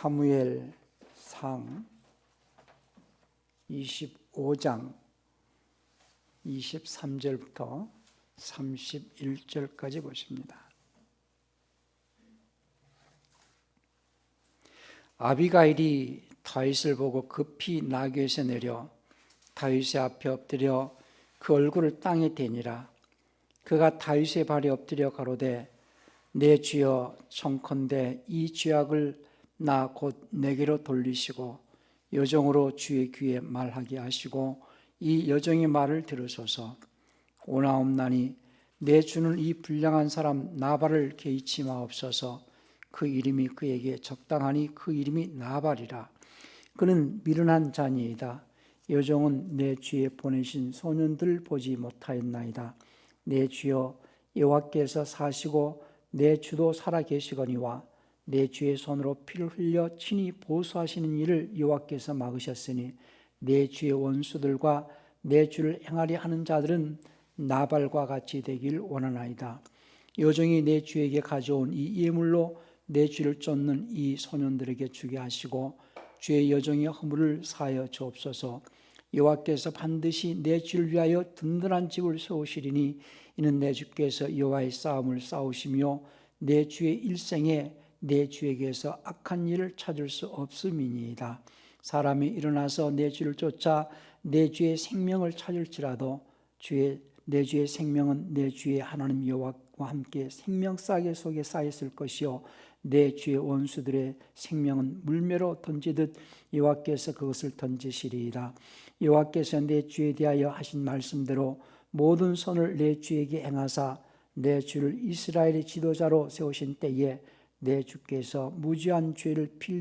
사무엘상 25장 23절부터 31절까지 보십니다. 아비가일이 다윗을 보고 급히 나귀에서 내려 다윗의 앞에 엎드려 그 얼굴을 땅에 대니라. 그가 다윗의 발에 엎드려 가로되 내 주여 청컨대 이 죄악을 나 곧 내게로 돌리시고 여종으로 주의 귀에 말하게 하시고 이 여종의 말을 들으소서. 오나옵나니 내 주는 이 불량한 사람 나발을 개의치 마옵소서. 그 이름이 그에게 적당하니 그 이름이 나발이라. 그는 미련한 자니이다. 여종은 내 주에 보내신 소년들 보지 못하였나이다. 내 주여 여호와께서 사시고 내 주도 살아 계시거니와 내 주의 손으로 피를 흘려 친히 보수하시는 일을 여호와께서 막으셨으니 내 주의 원수들과 내 주를 행하려 하는 자들은 나발과 같이 되길 원하나이다. 여종이 내 주에게 가져온 이 예물로 내 주를 쫓는 이 소년들에게 주게 하시고 주의 여종의 허물을 사하여 주옵소서. 여호와께서 반드시 내 주를 위하여 든든한 집을 세우시리니 이는 내 주께서 여호와의 싸움을 싸우시며 내 주의 일생에 내 주에게서 악한 일을 찾을 수 없음이니이다. 사람이 일어나서 내 주를 쫓아 내 주의 생명을 찾을지라도 내 주의 생명은 내 주의 하나님 여호와와 함께 생명싸개 속에 쌓였을 것이요 내 주의 원수들의 생명은 물매로 던지듯 여호와께서 그것을 던지시리이다. 여호와께서 내 주에 대하여 하신 말씀대로 모든 선을 내 주에게 행하사 내 주를 이스라엘의 지도자로 세우신 때에 내 주께서 무죄한 죄를 피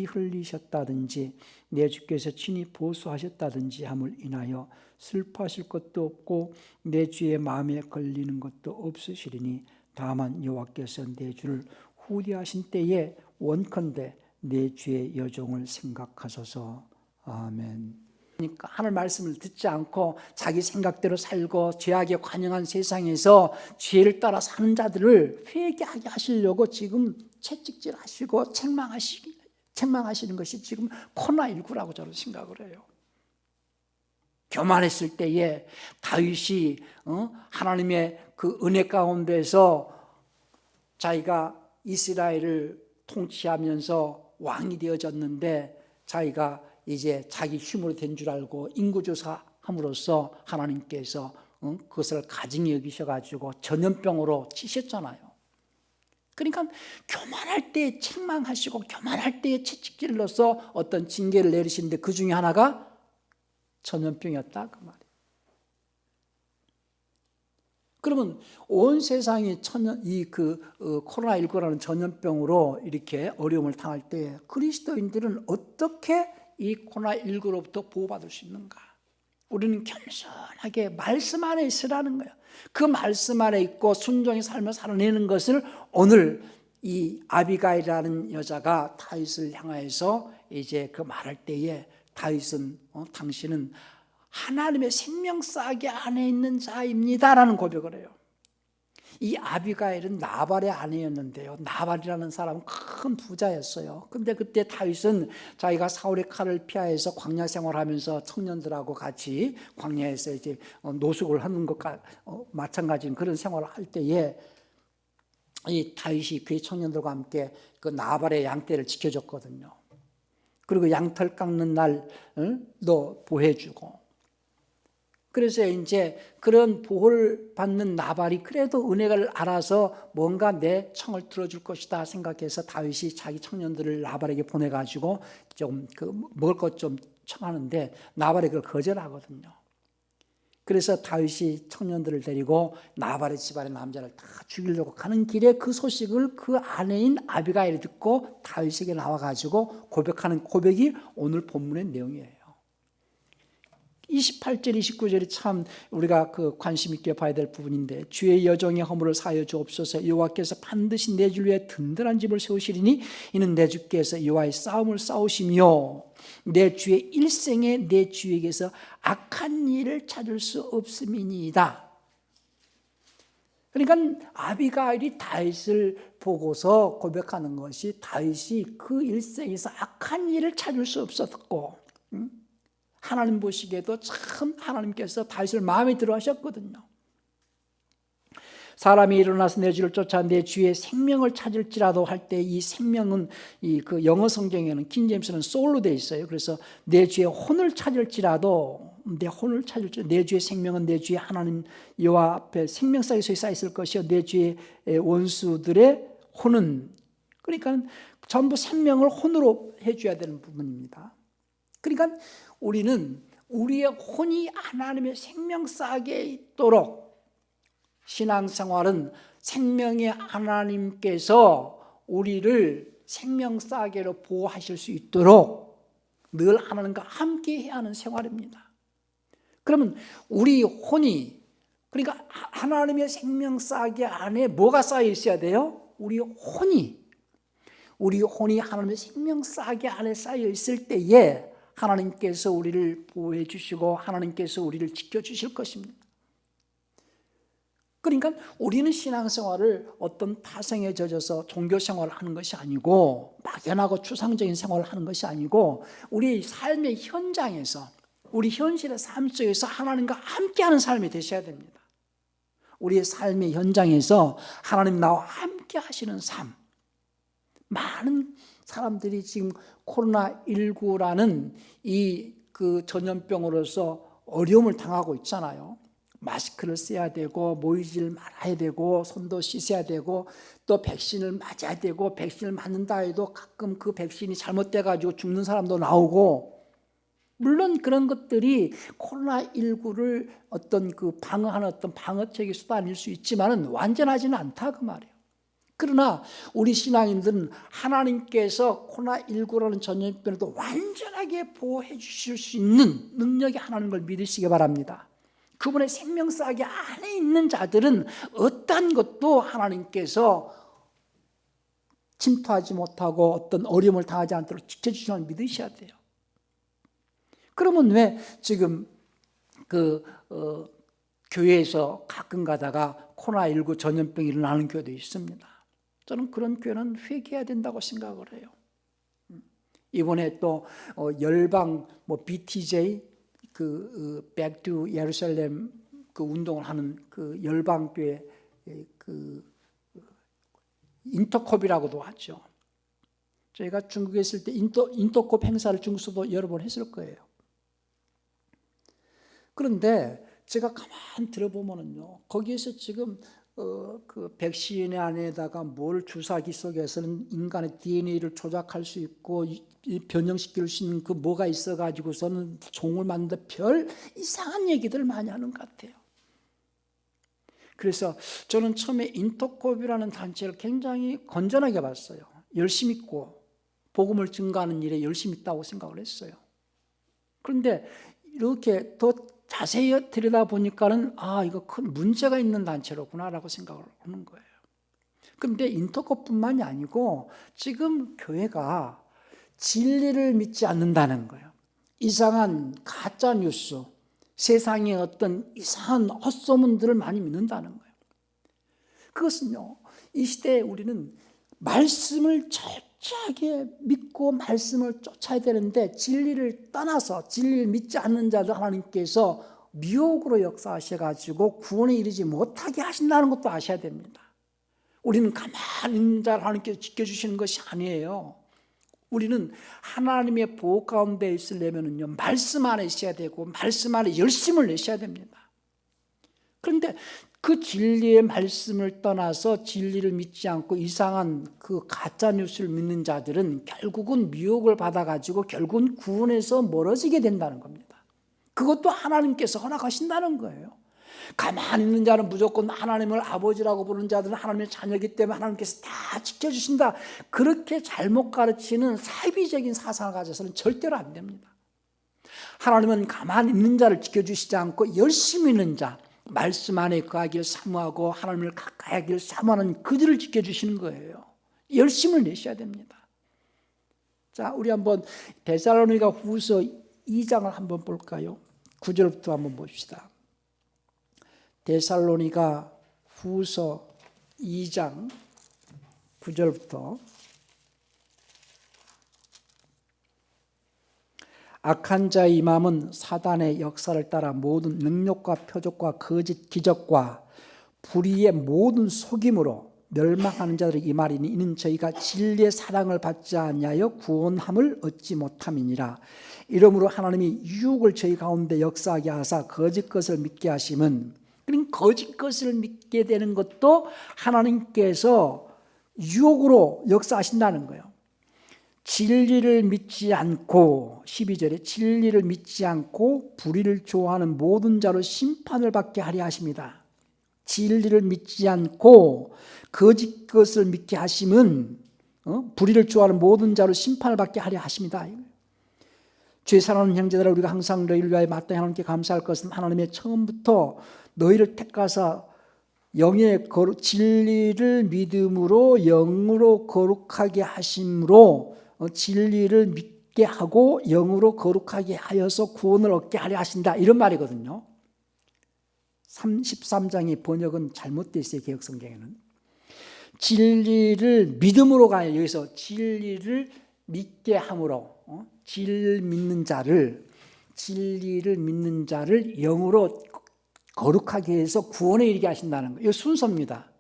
흘리셨다든지 내 주께서 친히 보수하셨다든지 함을 인하여 슬퍼하실 것도 없고 내 주의 마음에 걸리는 것도 없으시리니 다만 여호와께서 내 주를 후대하신 때에 원컨대 내 주의 여종을 생각하소서. 아멘. 그러니까 하늘 말씀을 듣지 않고 자기 생각대로 살고 죄악에 관영한 세상에서 죄를 따라 사는 자들을 회개하게 하시려고 지금 채찍질하시고 책망하시는 것이 지금 코로나19라고 저는 생각을 해요. 교만했을 때에 다윗이 하나님의 그 은혜 가운데서 자기가 이스라엘을 통치하면서 왕이 되어졌는데 자기가 이제 자기 힘으로 된 줄 알고 인구조사함으로써 하나님께서 그것을 가증히 여기셔가지고 전염병으로 치셨잖아요. 그러니까 교만할 때 책망하시고 교만할 때 채찍질로서 어떤 징계를 내리시는데 그 중에 하나가 전염병이었다 그 말이에요. 그러면 온 세상이 코로나19라는 전염병으로 이렇게 어려움을 당할 때 그리스도인들은 어떻게 이 코로나19로부터 보호받을 수 있는가? 우리는 겸손하게 말씀 안에 있으라는 거예요. 그 말씀 안에 있고 순종의 삶을 살아내는 것을 오늘 이 아비가일이라는 여자가 다윗을 향하여서 이제 그 말할 때에 다윗은 당신은 하나님의 생명싸개 안에 있는 자입니다라는 고백을 해요. 이 아비가일은 나발의 아내였는데요. 나발이라는 사람은 큰 부자였어요. 근데 그때 다윗은 자기가 사울의 칼을 피하여서 광야 생활하면서 청년들하고 같이 광야에서 이제 노숙을 하는 것과 마찬가지인 그런 생활을 할 때에 이 다윗이 그의 청년들과 함께 그 나발의 양떼를 지켜줬거든요. 그리고 양털 깎는 날도 보호해주고. 그래서 이제 그런 보호를 받는 나발이 그래도 은혜를 알아서 뭔가 내 청을 들어줄 것이다 생각해서 다윗이 자기 청년들을 나발에게 보내가지고 좀 먹을 것 좀 청하는데 나발이 그걸 거절하거든요. 그래서 다윗이 청년들을 데리고 나발의 집안의 남자를 다 죽이려고 가는 길에 그 소식을 그 아내인 아비가일이 듣고 다윗에게 나와가지고 고백하는 고백이 오늘 본문의 내용이에요. 28절 29절이 참 우리가 그 관심 있게 봐야 될 부분인데 주의 여종의 허물을 사하여 주옵소서. 여호와께서 반드시 내 주를 위해 든든한 집을 세우시리니 이는 내 주께서 여호와의 싸움을 싸우시며 내 주의 일생에 내 주에게서 악한 일을 찾을 수 없음이니이다. 그러니까 아비가일이 다윗을 보고서 고백하는 것이 다윗이 그 일생에서 악한 일을 찾을 수 없었고 하나님 보시기에도 참 하나님께서 다윗을 마음에 들어 하셨거든요. 사람이 일어나서 내 주를 쫓아 내 주의 생명을 찾을지라도 할 때 이 생명은 그 영어 성경에는 킹제임스는 soul로 되어 있어요. 그래서 내 주의 혼을 찾을지라도 내 주의 생명은 내 주의 하나님 여호와 앞에 생명상에 쌓여 있을 것이요 내 주의 원수들의 혼은, 그러니까 전부 생명을 혼으로 해줘야 되는 부분입니다. 그러니까 우리는 우리의 혼이 하나님의 생명상에 있도록, 신앙생활은 생명의 하나님께서 우리를 생명싸개로 보호하실 수 있도록 늘 하나님과 함께 해야 하는 생활입니다. 그러면 우리 혼이, 그러니까 하나님의 생명싸개 안에 뭐가 쌓여 있어야 돼요? 우리 혼이 하나님의 생명싸개 안에 쌓여 있을 때에 하나님께서 우리를 보호해 주시고 하나님께서 우리를 지켜주실 것입니다. 그러니까 우리는 신앙생활을 어떤 타성에 젖어서 종교생활을 하는 것이 아니고 막연하고 추상적인 생활을 하는 것이 아니고 우리 삶의 현장에서, 우리 현실의 삶 속에서 하나님과 함께하는 삶이 되셔야 됩니다. 우리의 삶의 현장에서 하나님 나와 함께 하시는 삶. 많은 사람들이 지금 코로나19라는 그 전염병으로서 어려움을 당하고 있잖아요. 마스크를 써야 되고 모이질 말아야 되고 손도 씻어야 되고 또 백신을 맞아야 되고, 백신을 맞는다 해도 가끔 그 백신이 잘못돼 가지고 죽는 사람도 나오고, 물론 그런 것들이 코로나19를 어떤 그 방어하는 어떤 방어책의 수단일 수 있지만은 완전하지는 않다 그 말이에요. 그러나 우리 신앙인들은 하나님께서 코로나19라는 전염병에도 완전하게 보호해 주실 수 있는 능력이 하나님인 걸 믿으시기 바랍니다. 그분의 생명싸개 안에 있는 자들은 어떤 것도 하나님께서 침투하지 못하고 어떤 어려움을 당하지 않도록 지켜주시는 걸 믿으셔야 돼요. 그러면 왜 지금 교회에서 가끔 가다가 코로나19 전염병이 일어나는 교회도 있습니다. 저는 그런 교회는 회개해야 된다고 생각을 해요. 이번에 또 열방 BTJ Back to Jerusalem 그 운동을 하는 그 열방교회 그 인터콥이라고도 하죠. 저희가 중국에 있을 때 인터콥 행사를 중국에서도 여러 번 했을 거예요. 그런데 제가 가만히 들어보면요, 거기에서 지금 그 백신 안에다가 뭘 주사기 속에서는 인간의 DNA를 조작할 수 있고 변형시킬 수 있는 그 뭐가 있어가지고서는 종을 만드는 별 이상한 얘기들을 많이 하는 것 같아요. 그래서 저는 처음에 인터콥이라는 단체를 굉장히 건전하게 봤어요. 열심히 있고 복음을 증거하는 일에 열심히 있다고 생각을 했어요. 그런데 이렇게 더 자세히 들여다보니까는 이거 큰 문제가 있는 단체로구나라고 생각을 하는 거예요. 그런데 인터콥뿐만이 아니고 지금 교회가 진리를 믿지 않는다는 거예요. 이상한 가짜 뉴스, 세상의 어떤 이상한 헛소문들을 많이 믿는다는 거예요. 그것은요, 이 시대에 우리는 말씀을 철저하게 믿고 말씀을 쫓아야 되는데, 진리를 떠나서 진리를 믿지 않는 자들 하나님께서 미혹으로 역사하셔가지고 구원에 이르지 못하게 하신다는 것도 아셔야 됩니다. 우리는 가만히 있는 자를 하나님께서 지켜주시는 것이 아니에요. 우리는 하나님의 보호 가운데 있으려면요, 말씀 안에 있어야 되고 말씀 안에 열심을 내셔야 됩니다. 그런데 그 진리의 말씀을 떠나서 진리를 믿지 않고 이상한 그 가짜 뉴스를 믿는 자들은 결국은 미혹을 받아가지고 결국은 구원에서 멀어지게 된다는 겁니다. 그것도 하나님께서 허락하신다는 거예요. 가만히 있는 자는 무조건 하나님을 아버지라고 부르는 자들은 하나님의 자녀이기 때문에 하나님께서 다 지켜주신다, 그렇게 잘못 가르치는 사이비적인 사상을 가져서는 절대로 안 됩니다. 하나님은 가만히 있는 자를 지켜주시지 않고 열심히 있는 자, 말씀 안에 거하기를 사모하고 하나님을 가까이 하기를 사모하는 그들을 지켜주시는 거예요. 열심을 내셔야 됩니다. 자, 우리 한번 데살로니가 후서 2장을 한번 볼까요? 9절부터 한번 봅시다. 데살로니가 후서 2장 9절부터 악한 자의 임함은 사단의 역사를 따라 모든 능력과 표적과 거짓 기적과 불의의 모든 속임으로 멸망하는 자들이 임하리니 이는 저희가 진리의 사랑을 받지 아니하여 구원함을 얻지 못함이니라. 이러므로 하나님이 유혹을 저희 가운데 역사하게 하사 거짓 것을 믿게 하심은, 그러니까 거짓 것을 믿게 되는 것도 하나님께서 유혹으로 역사하신다는 거예요. 진리를 믿지 않고, 12절에 진리를 믿지 않고 불의를 좋아하는 모든 자로 심판을 받게 하려 하십니다. 진리를 믿지 않고 거짓 것을 믿게 하심은 불의를 좋아하는 모든 자로 심판을 받게 하려 하십니다. 죄 사랑하는 형제들아, 우리가 항상 너희를 위하여 마땅히 하나님께 감사할 것은 하나님의 처음부터 너희를 택하사 영의 진리를 믿음으로 영으로 거룩하게 하심으로 진리를 믿게 하고 영으로 거룩하게 하여서 구원을 얻게 하려 하신다, 이런 말이거든요. 13장의 번역은 잘못되어 있어요. 개역성경에는 진리를 믿음으로 가요. 여기서 진리를 믿게 함으로, 진리를 믿는 자를 영으로 거룩하게 해서 구원에 이르게 하신다는 거예요. 이거 순서입니다.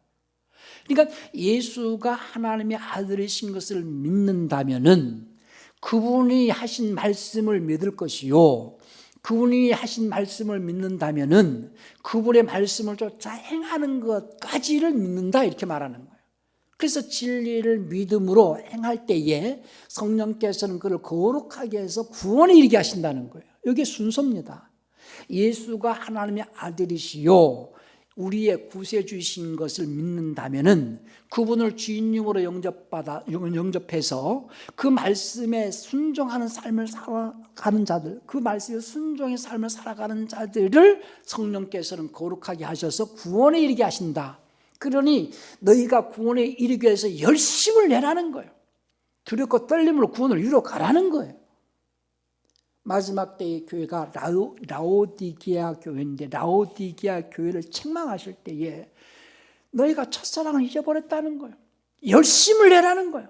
그러니까 예수가 하나님의 아들이신 것을 믿는다면은 그분이 하신 말씀을 믿을 것이요, 그분이 하신 말씀을 믿는다면은 그분의 말씀을 쫓아 행하는 것까지를 믿는다, 이렇게 말하는 거예요. 그래서 진리를 믿음으로 행할 때에 성령께서는 그를 거룩하게 해서 구원에 이르게 하신다는 거예요. 이게 순서입니다. 예수가 하나님의 아들이시요 우리의 구세주이신 것을 믿는다면은 그분을 주인님으로 영접해서 그 말씀에 순종하는 삶을 살아가는 자들, 그 말씀에 순종의 삶을 살아가는 자들을 성령께서는 거룩하게 하셔서 구원에 이르게 하신다. 그러니 너희가 구원에 이르기 위해서 열심을 내라는 거예요. 두렵고 떨림으로 구원을 이루어 가라는 거예요. 마지막 때의 교회가 라오디게아 교회인데, 라오디게아 교회를 책망하실 때에 너희가 첫사랑을 잊어버렸다는 거예요. 열심을 내라는 거예요.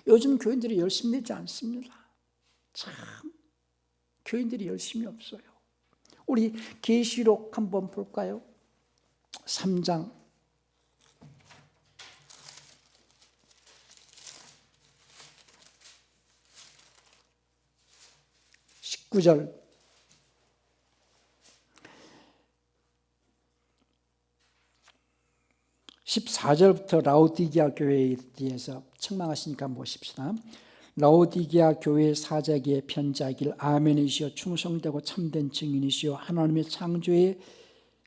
요즘 교인들이 열심 내지 않습니다. 참 교인들이 열심이 없어요. 우리 계시록 한번 볼까요? 3장 19절, 14절부터 라오디게아 교회에 대해서 책망하시니까 보십시다. 라오디게아 교회 사자에게 편지하기를 아멘이시여 충성되고 참된 증인이시여 하나님의 창조의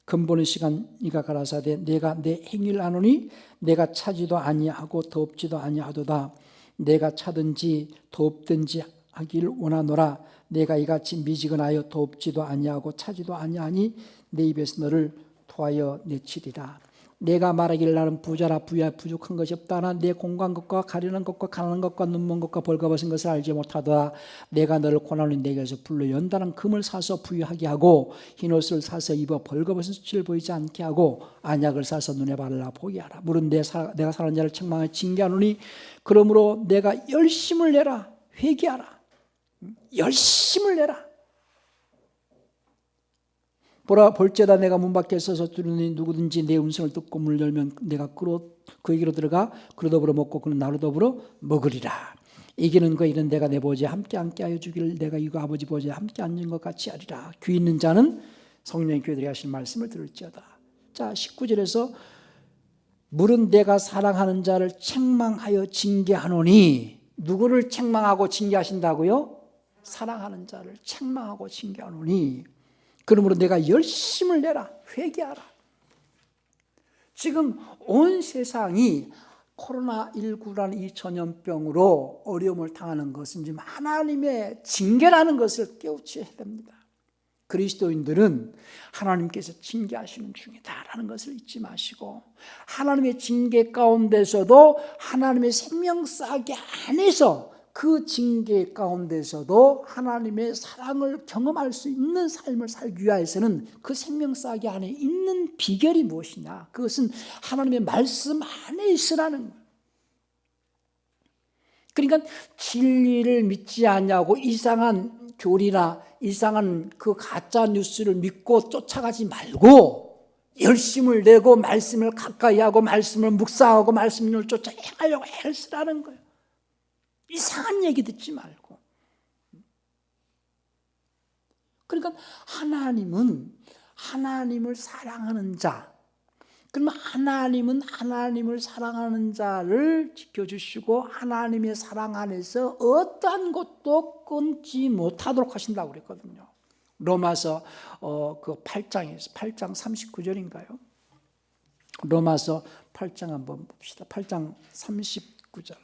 근본의 시간 이가 가라사대 내가 내 행위를 아노니 내가 차지도 아니하고 덥지도 아니하도다. 내가 차든지 덥든지 하기를 원하노라. 내가 이같이 미지근하여 덥지도 아니하고 차지도 아니하니 내 입에서 너를 토하여 내치리라. 내가 말하기를 나는 부자라 부족한 것이 없다나 내 공고한 것과 가련한 것과 가난한 것과 눈먼 것과 벌거벗은 것을 알지 못하더라. 내가 너를 고난으로 내게서 불러 연단한 금을 사서 부유하게 하고 흰옷을 사서 입어 벌거벗은 수치를 보이지 않게 하고 안약을 사서 눈에 바르라 보게 하라. 물은 내가 사는 자를 책망하여 징계하노니 그러므로 내가 열심을 내라. 회개하라. 열심을 내라. 보라 볼지어다 내가 문 밖에 서서 두루니 누구든지 내 음성을 듣고 문을 열면 내가 그에게로 들어가 그로 더불어 먹고 그는 나로 더불어 먹으리라. 이기는 이는 내가 내 보좌에 함께 하여 주기를 내가 이거 아버지 보좌에 함께 앉은 것 같이 하리라. 귀 있는 자는 성령의 교회들이 하신 말씀을 들을지어다. 자 19절에서 물은 내가 사랑하는 자를 책망하여 징계하노니, 누구를 책망하고 징계하신다고요? 사랑하는 자를 책망하고 징계하노니 그러므로 내가 열심을 내라. 회개하라. 지금 온 세상이 코로나19라는 이 전염병으로 어려움을 당하는 것은 지금 하나님의 징계라는 것을 깨우쳐야 됩니다. 그리스도인들은 하나님께서 징계하시는 중이다라는 것을 잊지 마시고, 하나님의 징계 가운데서도 하나님의 생명싸기 안에서 그 징계 가운데서도 하나님의 사랑을 경험할 수 있는 삶을 살기 위해서는 그 생명싸개 안에 있는 비결이 무엇이냐? 그것은 하나님의 말씀 안에 있으라는 거예요. 그러니까 진리를 믿지 않냐고 이상한 교리나 이상한 그 가짜 뉴스를 믿고 쫓아가지 말고 열심을 내고 말씀을 가까이 하고 말씀을 묵상하고 말씀을 쫓아 행하려고 애를 쓰라는 거예요. 이상한 얘기 듣지 말고. 그러니까 하나님은 하나님을 사랑하는 자, 그러면 하나님은 하나님을 사랑하는 자를 지켜주시고 하나님의 사랑 안에서 어떠한 것도 끊지 못하도록 하신다고 그랬거든요. 로마서 그 8장에서 8장 39절인가요? 로마서 8장 한번 봅시다. 8장 39절.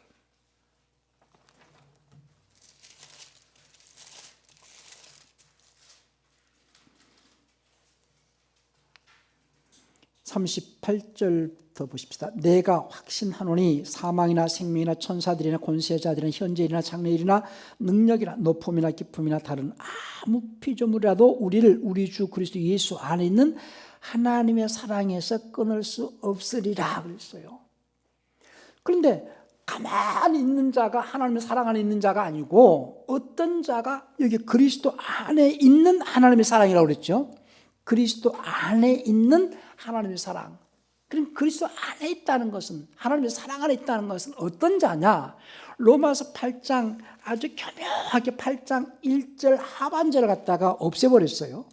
38절부터 보십시다. 내가 확신하노니 사망이나 생명이나 천사들이나 권세자들이나 현재일이나 장래일이나 능력이나 높음이나 깊음이나 다른 아무 피조물이라도 우리를 우리 주 그리스도 예수 안에 있는 하나님의 사랑에서 끊을 수 없으리라 그랬어요. 그런데 가만히 있는 자가 하나님의 사랑 안에 있는 자가 아니고 어떤 자가 여기 그리스도 안에 있는 하나님의 사랑이라고 그랬죠. 그리스도 안에 있는 하나님의 사랑. 그럼 그리스도 안에 있다는 것은, 하나님의 사랑 안에 있다는 것은 어떤 자냐? 로마서 8장 아주 교묘하게 8장 1절 하반절을 갖다가 없애버렸어요.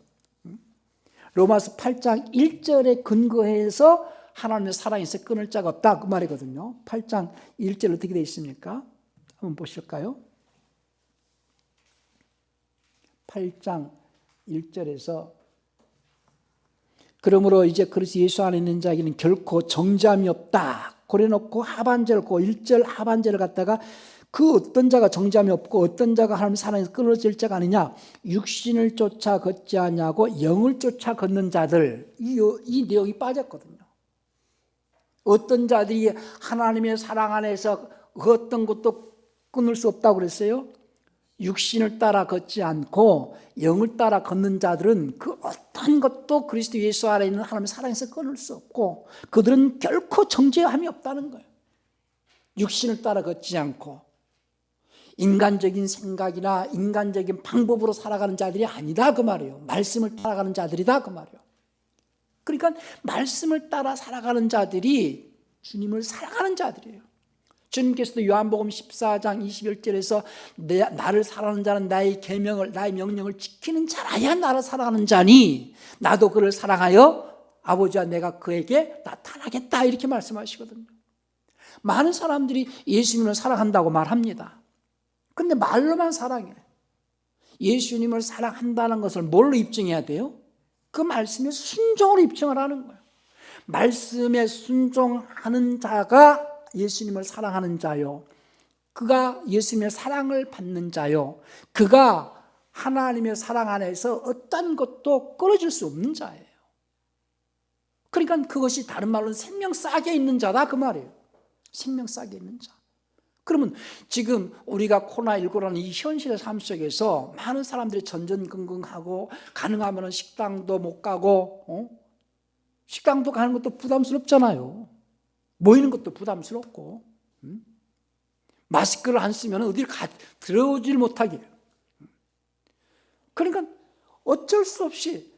로마서 8장 1절에 근거해서 하나님의 사랑에서 끊을 자가 없다 그 말이거든요. 8장 1절 어떻게 되어 있습니까? 한번 보실까요? 8장 1절에서 그러므로 이제 그리스도 예수 안에 있는 자에게는 결코 정죄함이 없다. 그래놓고 하반절, 그 1절 하반절을 갖다가 그 어떤 자가 정죄함이 없고 어떤 자가 하나님 사랑에서 끊어질 자가 아니냐. 육신을 쫓아 걷지 않냐고 영을 쫓아 걷는 자들. 이 내용이 빠졌거든요. 어떤 자들이 하나님의 사랑 안에서 그 어떤 것도 끊을 수 없다고 그랬어요? 육신을 따라 걷지 않고 영을 따라 걷는 자들은 그 어떤 것도 그리스도 예수 안에 있는 하나님의 사랑에서 끊을 수 없고 그들은 결코 정죄함이 없다는 거예요. 육신을 따라 걷지 않고 인간적인 생각이나 인간적인 방법으로 살아가는 자들이 아니다 그 말이에요. 말씀을 따라가는 자들이다 그 말이에요. 그러니까 말씀을 따라 살아가는 자들이 주님을 사랑하는 자들이에요. 주님께서도 요한복음 14장 21절에서 나를 사랑하는 자는 나의 계명을, 나의 명령을 지키는 자라야 나를 사랑하는 자니 나도 그를 사랑하여 아버지와 내가 그에게 나타나겠다 이렇게 말씀하시거든요. 많은 사람들이 예수님을 사랑한다고 말합니다. 근데 말로만 사랑해. 예수님을 사랑한다는 것을 뭘로 입증해야 돼요? 그 말씀에 순종으로 입증을 하는 거예요. 말씀에 순종하는 자가 예수님을 사랑하는 자요. 그가 예수님의 사랑을 받는 자요. 그가 하나님의 사랑 안에서 어떤 것도 끊어질 수 없는 자예요. 그러니까 그것이 다른 말로는 생명싸게 있는 자다 그 말이에요. 생명싸게 있는 자. 그러면 지금 우리가 코로나19라는 이 현실의 삶 속에서 많은 사람들이 전전긍긍하고 가능하면 식당도 못 가고 식당도 가는 것도 부담스럽잖아요. 모이는 것도 부담스럽고 마스크를 안 쓰면 어디를 들어오질 못하게 해요. 그러니까 어쩔 수 없이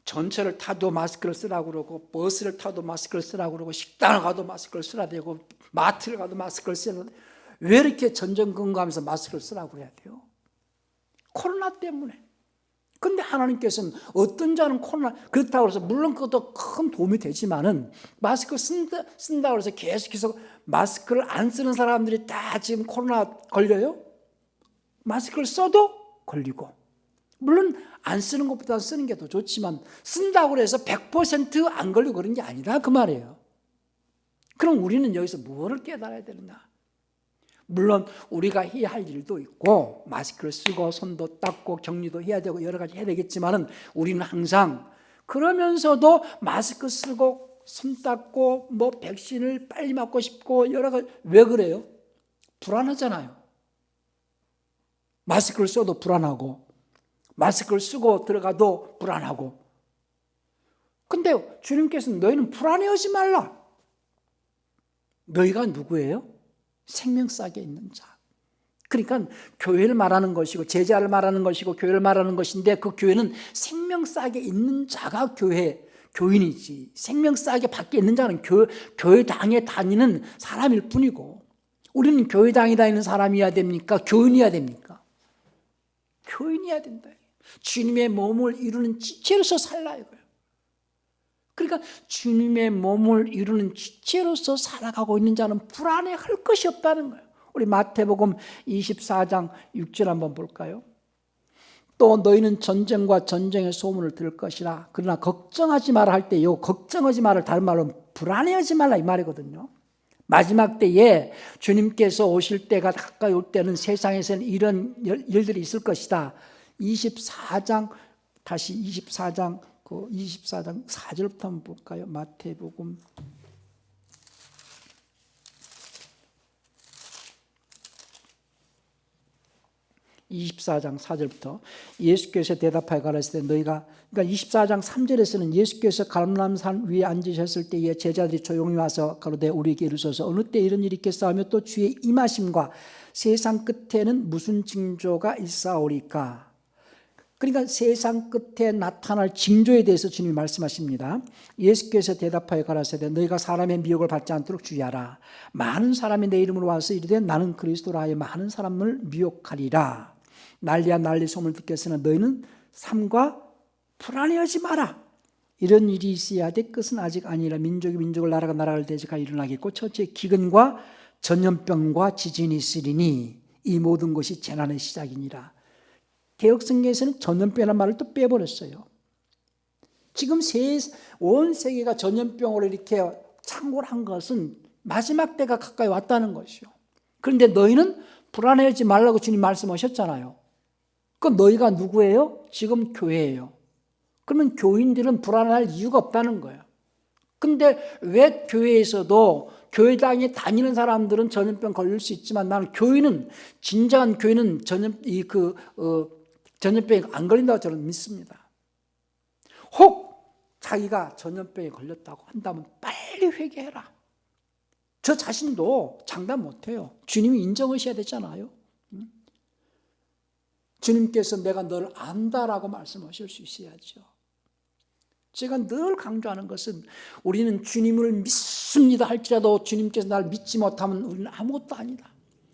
전철을 타도 마스크를 쓰라고 그러고 버스를 타도 마스크를 쓰라고 그러고 식당을 가도 마스크를 쓰라 되고 마트를 가도 마스크를 쓰라. 왜 이렇게 전전긍긍하면서 마스크를 쓰라고 해야 돼요? 코로나 때문에. 근데 하나님께서는 어떤 자는 코로나 그렇다고 해서 물론 그것도 큰 도움이 되지만은 마스크 쓴다고 해서 계속해서 마스크를 안 쓰는 사람들이 다 지금 코로나 걸려요? 마스크를 써도 걸리고 물론 안 쓰는 것보다 쓰는 게 더 좋지만 쓴다고 해서 100% 안 걸리고 그런 게 아니다 그 말이에요. 그럼 우리는 여기서 무엇을 깨달아야 되느냐? 물론 우리가 해야 할 일도 있고 마스크를 쓰고 손도 닦고 격리도 해야 되고 여러 가지 해야 되겠지만은 우리는 항상 그러면서도 마스크 쓰고 손 닦고 백신을 빨리 맞고 싶고 여러 가지 왜 그래요? 불안하잖아요. 마스크를 써도 불안하고 마스크를 쓰고 들어가도 불안하고. 근데 주님께서는 너희는 불안해하지 말라. 너희가 누구예요? 생명싸게 있는 자. 그러니까 교회를 말하는 것이고 제자를 말하는 것이고 교회를 말하는 것인데 그 교회는 생명싸게 있는 자가 교인이지. 생명싸게 밖에 있는 자는 교회당에 다니는 사람일 뿐이고, 우리는 교회당에 다니는 사람이어야 됩니까? 교인이어야 됩니까? 교인이어야 된다. 주님의 몸을 이루는 지체로서 살라 이거예요. 그러니까 주님의 몸을 이루는 지체로서 살아가고 있는 자는 불안해할 것이 없다는 거예요. 우리 마태복음 24장 6절 한번 볼까요? 또 너희는 전쟁과 전쟁의 소문을 들을 것이라. 그러나 걱정하지 마라 할 때, 요 걱정하지 마라 다른 말로 불안해하지 말라 이 말이거든요. 마지막 때에 주님께서 오실 때가 가까이 올 때는 세상에서는 이런 일들이 있을 것이다. 24장 4절부터 한번 볼까요? 마태복음 24장 4절부터 예수께서 대답하여 가라사대 너희가, 그러니까 24장 3절에서는 예수께서 갈멜산 위에 앉으셨을 때에 제자들이 조용히 와서 가로되 우리에게 이르소서 어느 때 이런 일이 있겠사오며 또 주의 임하심과 세상 끝에는 무슨 징조가 있사오리까. 그러니까 세상 끝에 나타날 징조에 대해서 주님이 말씀하십니다. 예수께서 대답하여 가라사대 너희가 사람의 미혹을 받지 않도록 주의하라. 많은 사람이 내 이름으로 와서 이르되 나는 그리스도라 하여 많은 사람을 미혹하리라. 난리야 난리 소문을 듣겠으나 너희는 삼가 불안해하지 마라. 이런 일이 있어야 될 것은 아직 아니라 민족이 민족을 나라가 나라를 대적하여 일어나겠고 첫째 기근과 전염병과 지진이 있으리니 이 모든 것이 재난의 시작이니라. 개혁성경에서는 전염병이라는 말을 또 빼버렸어요. 지금 온 세계가 전염병으로 이렇게 창궐한 것은 마지막 때가 가까이 왔다는 것이요. 그런데 너희는 불안해하지 말라고 주님 말씀하셨잖아요. 그럼 너희가 누구예요? 지금 교회예요. 그러면 교인들은 불안할 이유가 없다는 거예요. 근데 왜 교회에서도 교회당에 다니는 사람들은 전염병 걸릴 수 있지만 나는 교인은, 진정한 교인은 전염병에 안 걸린다고 저는 믿습니다. 혹 자기가 전염병에 걸렸다고 한다면 빨리 회개해라. 저 자신도 장담 못해요. 주님이 인정하셔야 되잖아요. 주님께서 내가 너를 안다라고 말씀하실 수 있어야죠. 제가 늘 강조하는 것은 우리는 주님을 믿습니다 할지라도 주님께서 나를 믿지 못하면 우리는 아무것도 아니다.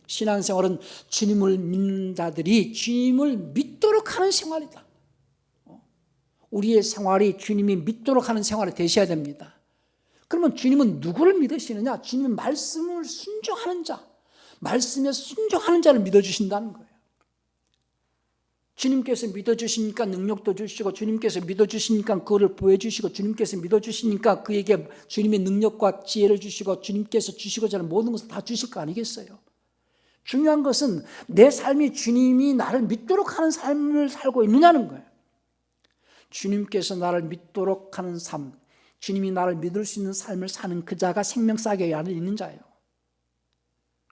신앙생활은 주님을 믿는 자들이 주님을 믿도록 하는 생활이다. 우리의 생활이 주님이 믿도록 하는 생활이 되셔야 됩니다. 그러면 주님은 누구를 믿으시느냐? 주님은 말씀을 순종하는 자, 말씀에 순종하는 자를 믿어주신다는 거예요. 주님께서 믿어주시니까 능력도 주시고, 주님께서 믿어주시니까 그거를 보여주시고, 주님께서 믿어주시니까 그에게 주님의 능력과 지혜를 주시고, 주님께서 주시고자 하는 모든 것을 다 주실 거 아니겠어요? 중요한 것은 내 삶이 주님이 나를 믿도록 하는 삶을 살고 있느냐는 거예요. 주님께서 나를 믿도록 하는 삶, 주님이 나를 믿을 수 있는 삶을 사는 그 자가 생명싸게 안에 있는 자예요.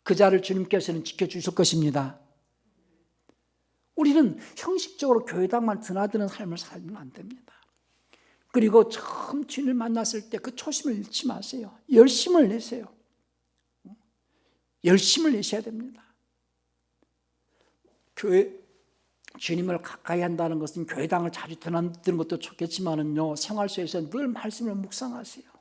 그 자를 주님께서는 지켜주실 것입니다. 우리는 형식적으로 교회당만 드나드는 삶을 살면 안 됩니다. 그리고 처음 주님을 만났을 때 그 초심을 잃지 마세요. 열심을 내세요. 열심을 내셔야 됩니다. 주님을 가까이 한다는 것은 교회당을 자주 드나드는 것도 좋겠지만은요, 생활 속에서 늘 말씀을 묵상하세요.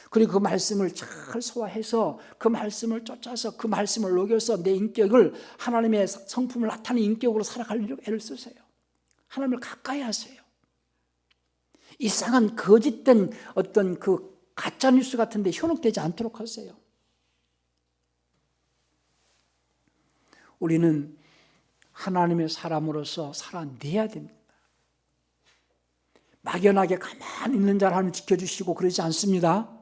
그리고 그 말씀을 잘 소화해서 그 말씀을 쫓아서 그 말씀을 녹여서 내 인격을, 하나님의 성품을 나타내는 인격으로 살아가려고 애를 쓰세요. 하나님을 가까이 하세요. 이상한 거짓된 어떤 그 가짜뉴스 같은 데 현혹되지 않도록 하세요. 우리는 하나님의 사람으로서 살아내야 됩니다. 막연하게 가만히 있는 자를 하나님 지켜주시고 그러지 않습니다.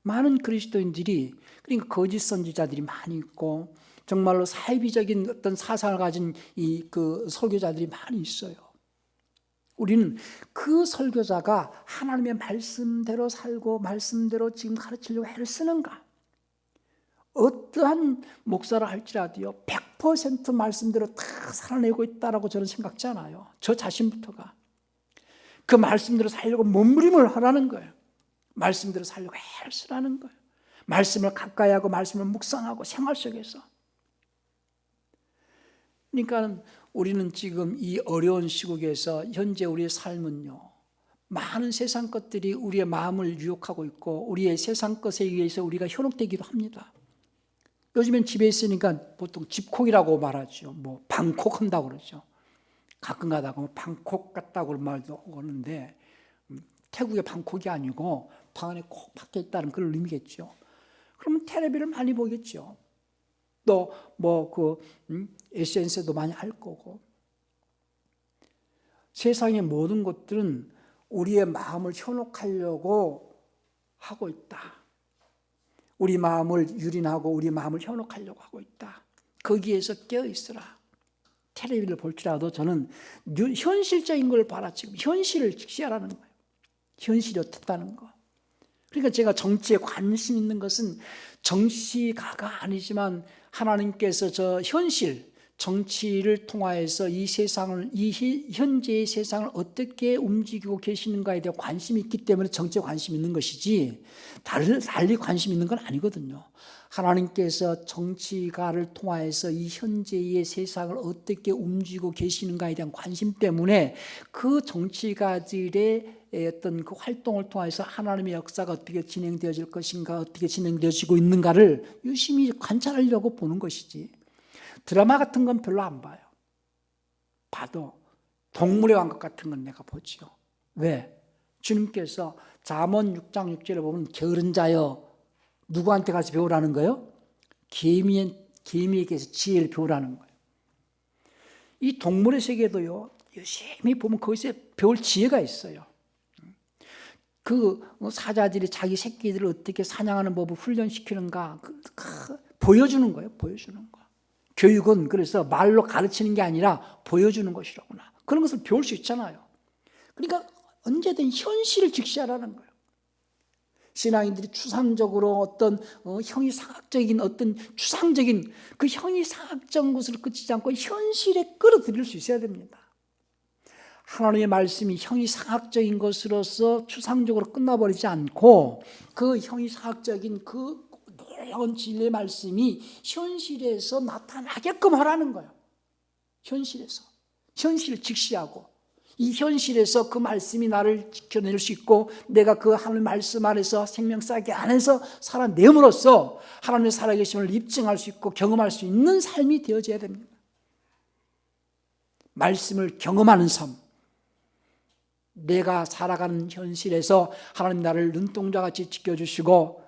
많은 그리스도인들이, 그러니까 거짓 선지자들이 많이 있고 정말로 사이비적인 어떤 사상을 가진 그 설교자들이 많이 있어요. 우리는 그 설교자가 하나님의 말씀대로 살고 말씀대로 지금 가르치려고 애를 쓰는가? 어떠한 목사라 할지라도요 100% 말씀대로 다 살아내고 있다라고 저는 생각지 않아요. 저 자신부터가 그 말씀대로 살려고 몸부림을 하라는 거예요. 말씀대로 살려고 애를 쓰라는 거예요. 말씀을 가까이 하고 말씀을 묵상하고 생활 속에서. 그러니까 우리는 지금 이 어려운 시국에서 현재 우리의 삶은요 많은 세상 것들이 우리의 마음을 유혹하고 있고 우리의 세상 것에 의해서 우리가 현혹되기도 합니다. 요즘엔 집에 있으니까 보통 집콕이라고 말하죠. 뭐 방콕 한다고 그러죠. 가끔 가다가 뭐 방콕 같다고 말도 하는데 태국의 방콕이 아니고 방 안에 콕 박혀 있다는 그런 의미겠죠. 그러면 텔레비를 많이 보겠죠. 또 뭐 그 SNS도 많이 할 거고. 세상의 모든 것들은 우리의 마음을 현혹하려고 하고 있다. 우리 마음을 유린하고 우리 마음을 현혹하려고 하고 있다. 거기에서 깨어있으라. 텔레비를 볼지라도 저는 현실적인 걸 봐라. 지금 현실을 직시하라는 거예요. 현실이 어떻다는 거. 그러니까 제가 정치에 관심 있는 것은 정치가가 아니지만 하나님께서 저 현실, 정치를 통하여서 이 세상을, 이 현재의 세상을 어떻게 움직이고 계시는가에 대해 관심이 있기 때문에 정치에 관심이 있는 것이지 달리 관심 있는 건 아니거든요. 하나님께서 정치가를 통하여서 이 현재의 세상을 어떻게 움직이고 계시는가에 대한 관심 때문에 그 정치가들의 어떤 그 활동을 통해서 하나님의 역사가 어떻게 진행되어질 것인가, 어떻게 진행되어지고 있는가를 유심히 관찰하려고 보는 것이지. 드라마 같은 건 별로 안 봐요. 봐도 동물의 왕국 같은 건 내가 보지요. 왜? 주님께서 잠언 6장 6절에 보면 게으른 자여 누구한테 가서 배우라는 거예요? 개미에게서 지혜를 배우라는 거예요. 이 동물의 세계도요 열심히 보면 거기서 배울 지혜가 있어요. 그 사자들이 자기 새끼들을 어떻게 사냥하는 법을 훈련시키는가 보여주는 거예요. 보여주는 거. 교육은 그래서 말로 가르치는 게 아니라 보여주는 것이라구나. 그런 것을 배울 수 있잖아요. 그러니까 언제든 현실을 직시하라는 거예요. 신앙인들이 추상적으로 어떤 형이상학적인 어떤 추상적인 그 형이상학적인 것으로 끝이지 않고 현실에 끌어들일 수 있어야 됩니다. 하나님의 말씀이 형이상학적인 것으로서 추상적으로 끝나버리지 않고 그 형이상학적인 그 놀라운 진리의 말씀이 현실에서 나타나게끔 하라는 거예요. 현실에서. 현실을 직시하고 이 현실에서 그 말씀이 나를 지켜낼 수 있고 내가 그 하나님의 말씀 안에서 생명싸게 안에서 살아내므로써 하나님의 살아계심을 입증할 수 있고 경험할 수 있는 삶이 되어져야 됩니다. 말씀을 경험하는 삶. 내가 살아가는 현실에서 하나님 나를 눈동자같이 지켜주시고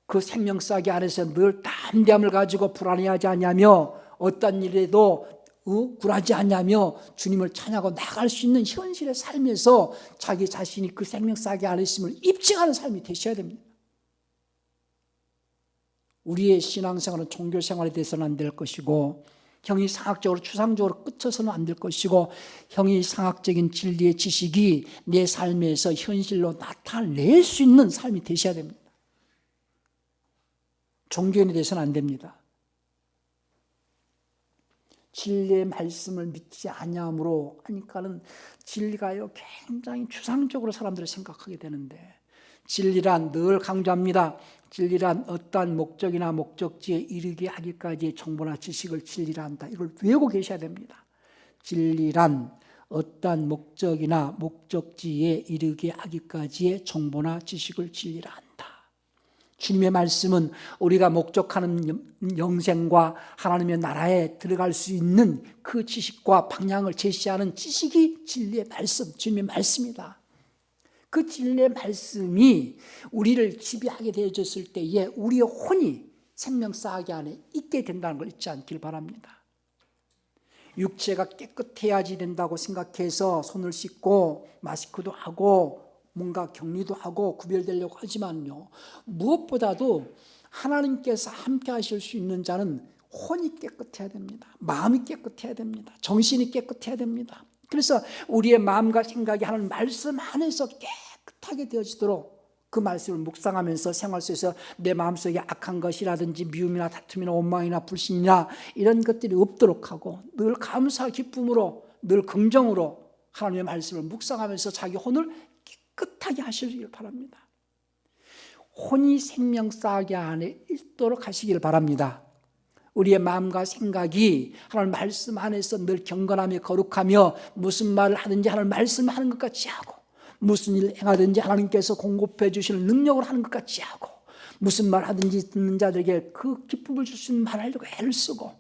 그 생명싸게 안에서 늘 담대함을 가지고 불안해하지 않냐며 어떤 일에도 굴하지 않냐며 주님을 찬양하고 나갈 수 있는 현실의 삶에서 자기 자신이 그 생명싸게 안에 있음을 입증하는 삶이 되셔야 됩니다. 우리의 신앙생활은 종교생활에 대해서는 안 될 것이고 형이상학적으로 추상적으로 끝쳐서는 안 될 것이고 형이상학적인 진리의 지식이 내 삶에서 현실로 나타낼 수 있는 삶이 되셔야 됩니다. 종교인에 대해서는 안 됩니다. 진리의 말씀을 믿지 아니함으로 하니까는 진리가요 굉장히 추상적으로 사람들이 생각하게 되는데 진리란 늘 강조합니다. 진리란 어떠한 목적이나 목적지에 이르게 하기까지의 정보나 지식을 진리라 한다. 이걸 외우고 계셔야 됩니다. 진리란 어떠한 목적이나 목적지에 이르게 하기까지의 정보나 지식을 진리라 한다. 주님의 말씀은 우리가 목적하는 영생과 하나님의 나라에 들어갈 수 있는 그 지식과 방향을 제시하는 지식이 진리의 말씀, 주님의 말씀이다. 그 진리의 말씀이 우리를 지배하게 되어졌을 때에 우리의 혼이 생명싸게 안에 있게 된다는 걸 잊지 않길 바랍니다. 육체가 깨끗해야지 된다고 생각해서 손을 씻고 마스크도 하고 뭔가 격리도 하고 구별되려고 하지만요, 무엇보다도 하나님께서 함께 하실 수 있는 자는 혼이 깨끗해야 됩니다. 마음이 깨끗해야 됩니다. 정신이 깨끗해야 됩니다. 그래서 우리의 마음과 생각이 하나님 말씀 안에서 깨끗하게 되어지도록 그 말씀을 묵상하면서 생활 속에서 내 마음속에 악한 것이라든지 미움이나 다툼이나 원망이나 불신이나 이런 것들이 없도록 하고 늘 감사 기쁨으로 늘 긍정으로 하나님의 말씀을 묵상하면서 자기 혼을 깨끗하게 하시길 바랍니다. 혼이 생명싸게 안에 있도록 하시길 바랍니다. 우리의 마음과 생각이 하나님 말씀 안에서 늘 경건하며 거룩하며 무슨 말을 하든지 하나님 말씀하는 것 같이 하고 무슨 일을 행하든지 하나님께서 공급해 주시는 능력으로 하는 것 같이 하고 무슨 말 하든지 듣는 자들에게 그 기쁨을 줄 수 있는 말을 하려고 애를 쓰고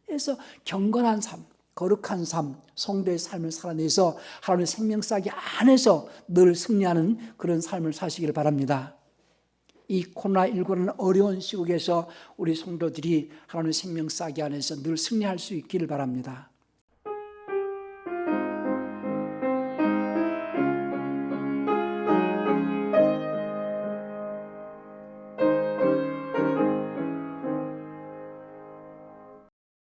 그래서 경건한 삶, 거룩한 삶, 성도의 삶을 살아내서 하나님의 생명싸기 안에서 늘 승리하는 그런 삶을 사시길 바랍니다. 이 코로나19라는 어려운 시국에서 우리 성도들이 하나님의 생명싸기 안에서 늘 승리할 수 있기를 바랍니다.